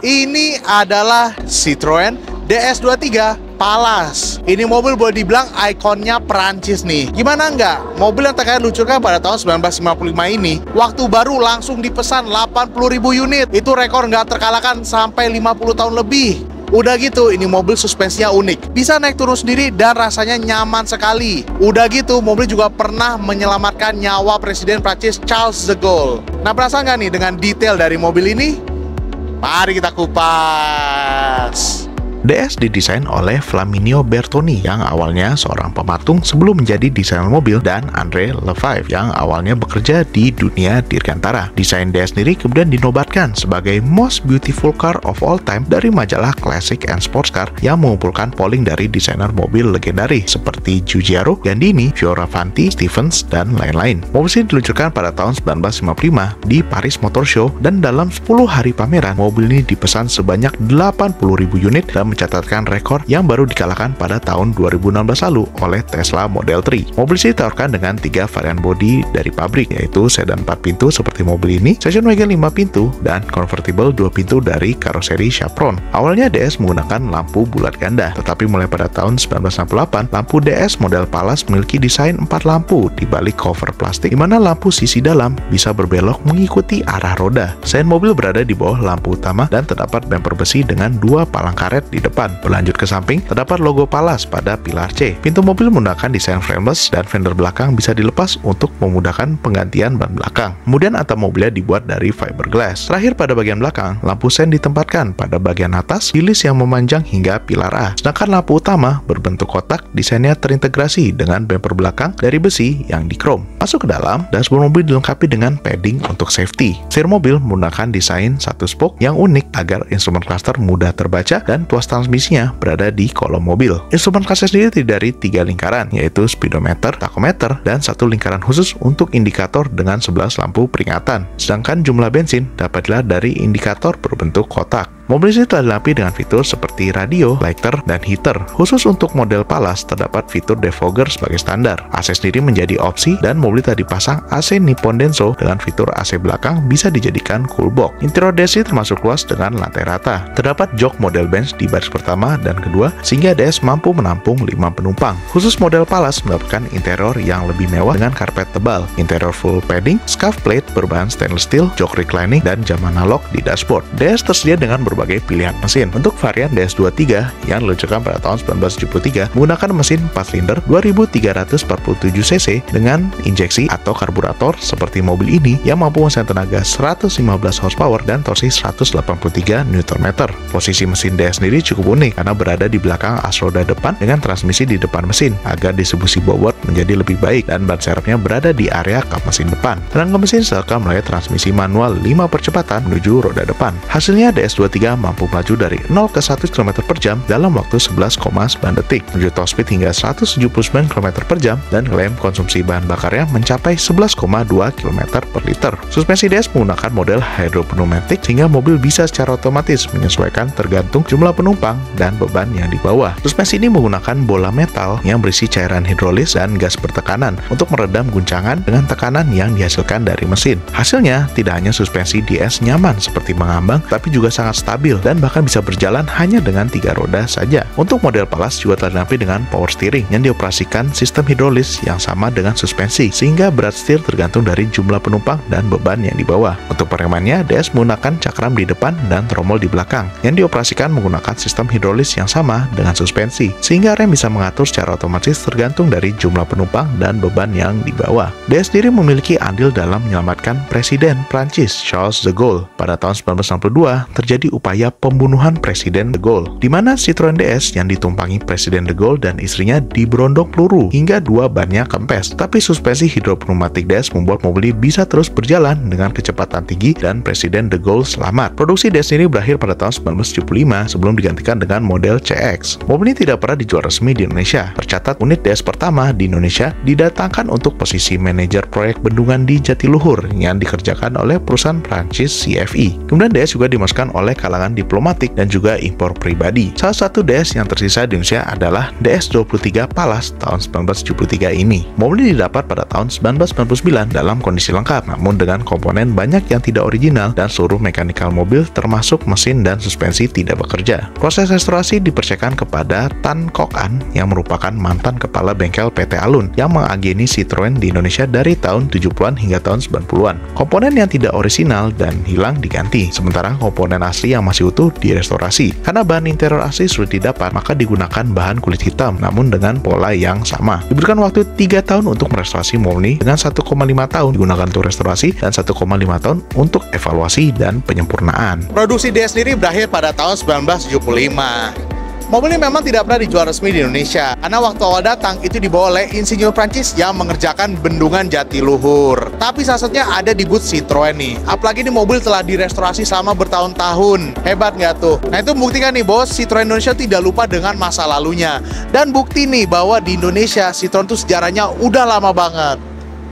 Ini adalah Citroen DS23 Palace. Ini mobil boleh dibilang ikonnya Perancis nih. Gimana nggak? Mobil yang terkait diluncurkan pada tahun 1955 ini, waktu baru langsung dipesan 80.000 unit. Itu rekor nggak terkalahkan sampai 50 tahun lebih. Udah gitu, ini mobil suspensinya unik. Bisa naik turun sendiri dan rasanya nyaman sekali. Udah gitu, mobil juga pernah menyelamatkan nyawa Presiden Prancis Charles de Gaulle. Nah, penasaran nggak nih dengan detail dari mobil ini? Mari kita kupas. DS didesain oleh Flaminio Bertoni yang awalnya seorang pematung sebelum menjadi desainer mobil, dan André Lefebvre yang awalnya bekerja di dunia dirgantara. Desain DS sendiri kemudian dinobatkan sebagai Most Beautiful Car of All Time dari majalah Classic and Sports Car yang mengumpulkan polling dari desainer mobil legendaris seperti Giugiaro, Gandini, Fioravanti, Stevens, dan lain-lain. Mobil ini diluncurkan pada tahun 1955 di Paris Motor Show, dan dalam 10 hari pameran, mobil ini dipesan sebanyak 80.000 unit dan mencatatkan rekor yang baru dikalahkan pada tahun 2016 lalu oleh Tesla Model 3. Mobil ini ditawarkan dengan 3 varian bodi dari pabrik, yaitu sedan 4 pintu seperti mobil ini, station wagon 5 pintu, dan convertible 2 pintu dari karoseri Chevron. Awalnya DS menggunakan lampu bulat ganda, tetapi mulai pada tahun 1968, lampu DS model Palace memiliki desain 4 lampu di balik cover plastik, di mana lampu sisi dalam bisa berbelok mengikuti arah roda. Selain mobil berada di bawah lampu utama dan terdapat bumper besi dengan 2 palang karet di depan. Berlanjut ke samping, terdapat logo Palace pada pilar C. Pintu mobil menggunakan desain frameless dan fender belakang bisa dilepas untuk memudahkan penggantian ban belakang. Kemudian atap mobilnya dibuat dari fiberglass. Terakhir, pada bagian belakang, lampu sen ditempatkan pada bagian atas, hilis yang memanjang hingga pilar A. Sedangkan lampu utama berbentuk kotak, desainnya terintegrasi dengan bumper belakang dari besi yang dikrom. Masuk ke dalam, dashboard mobil dilengkapi dengan padding untuk safety. Setir mobil menggunakan desain satu spoke yang unik agar instrumen cluster mudah terbaca, dan tuas transmisinya berada di kolom mobil. Instrumen cluster sendiri terdiri dari 3 lingkaran, yaitu speedometer, tachometer, dan 1 lingkaran khusus untuk indikator dengan 11 lampu peringatan. Sedangkan jumlah bensin dapat dilihat dari indikator berbentuk kotak. Mobil ini telah dilengkapi dengan fitur seperti radio, lighter, dan heater. Khusus untuk model Palace, terdapat fitur defogger sebagai standar. AC sendiri menjadi opsi, dan mobil telah dipasang AC Nippon Denso dengan fitur AC belakang bisa dijadikan cool box. Interior DS termasuk luas dengan lantai rata. Terdapat jok model bench di baris pertama dan kedua, sehingga DS mampu menampung 5 penumpang. Khusus model Palace mendapatkan interior yang lebih mewah dengan karpet tebal, interior full padding, scuff plate berbahan stainless steel, jok reclining, dan jam analog di dashboard. DS tersedia dengan berbagai pilihan mesin. Untuk varian DS23 yang diluncurkan pada tahun 1973 menggunakan mesin 4 silinder 2347 cc dengan injeksi atau karburator seperti mobil ini yang mampu menghasilkan tenaga 115 horsepower dan torsi 183 Nm. Posisi mesin DS sendiri cukup unik karena berada di belakang as roda depan dengan transmisi di depan mesin agar distribusi bobot menjadi lebih baik, dan ban serepnya berada di area kap mesin depan. Tenaga mesin disalurkan melalui transmisi manual 5 percepatan menuju roda depan. Hasilnya DS23 mampu melaju dari 0 ke 100 km per jam dalam waktu 11,9 detik, menuju top speed hingga 179 km per jam, dan klaim konsumsi bahan bakarnya mencapai 11,2 km per liter. Suspensi DS menggunakan model hydropneumatic sehingga mobil bisa secara otomatis menyesuaikan tergantung jumlah penumpang dan beban yang dibawa. Suspensi ini menggunakan bola metal yang berisi cairan hidrolis dan gas bertekanan untuk meredam guncangan dengan tekanan yang dihasilkan dari mesin. Hasilnya, tidak hanya suspensi DS nyaman seperti mengambang, tapi juga sangat stabil dan bahkan bisa berjalan hanya dengan 3 roda saja. Untuk model Palace juga telah dilengkapi dengan power steering yang dioperasikan sistem hidrolis yang sama dengan suspensi, sehingga berat setir tergantung dari jumlah penumpang dan beban yang dibawa. Untuk peremannya, DS menggunakan cakram di depan dan tromol di belakang yang dioperasikan menggunakan sistem hidrolis yang sama dengan suspensi, sehingga rem bisa mengatur secara otomatis tergantung dari jumlah penumpang dan beban yang dibawa. DS sendiri memiliki andil dalam menyelamatkan Presiden Prancis Charles de Gaulle. Pada tahun 1962 terjadi upaya pembunuhan Presiden de Gaulle, di mana Citroen DS yang ditumpangi Presiden de Gaulle dan istrinya diberondong peluru hingga 2 bannya kempes. Tapi suspensi hidropneumatik DS membuat mobil ini bisa terus berjalan dengan kecepatan tinggi dan Presiden de Gaulle selamat. Produksi DS ini berakhir pada tahun 1975 sebelum digantikan dengan model CX. Mobil ini tidak pernah dijual resmi di Indonesia. Tercatat unit DS pertama di Indonesia didatangkan untuk posisi manajer proyek bendungan di Jatiluhur yang dikerjakan oleh perusahaan Prancis CFE. Kemudian DS juga dimasukkan oleh kalangan kalangan diplomatik dan juga impor pribadi. Salah satu DS yang tersisa di Indonesia adalah DS23 Palace tahun 1973 ini. Mobil ini didapat pada tahun 1999 dalam kondisi lengkap, namun dengan komponen banyak yang tidak original dan seluruh mekanikal mobil termasuk mesin dan suspensi tidak bekerja. Proses restorasi dipercayakan kepada Tan Kok An yang merupakan mantan kepala bengkel PT Alun yang mengageni Citroen di Indonesia dari tahun 70-an hingga tahun 90-an. Komponen yang tidak orisinal dan hilang diganti, sementara komponen asli yang masih utuh direstorasi. Karena bahan interior asli sulit didapat, maka digunakan bahan kulit hitam namun dengan pola yang sama. Diberikan waktu 3 tahun untuk merestorasi mobil ini, dengan 1,5 tahun digunakan untuk restorasi dan 1,5 tahun untuk evaluasi dan penyempurnaan. Produksi DS sendiri berakhir pada tahun 1975. Mobil ini memang tidak pernah dijual resmi di Indonesia, karena waktu awal datang itu dibawa oleh insinyur Prancis yang mengerjakan bendungan Jatiluhur. Tapi salah satunya ada di booth Citroen nih. Apalagi ini mobil telah direstorasi selama bertahun-tahun. Hebat nggak tuh? Nah itu membuktikan nih bahwa Citroen Indonesia tidak lupa dengan masa lalunya. Dan bukti nih bahwa di Indonesia Citroen itu sejarahnya udah lama banget.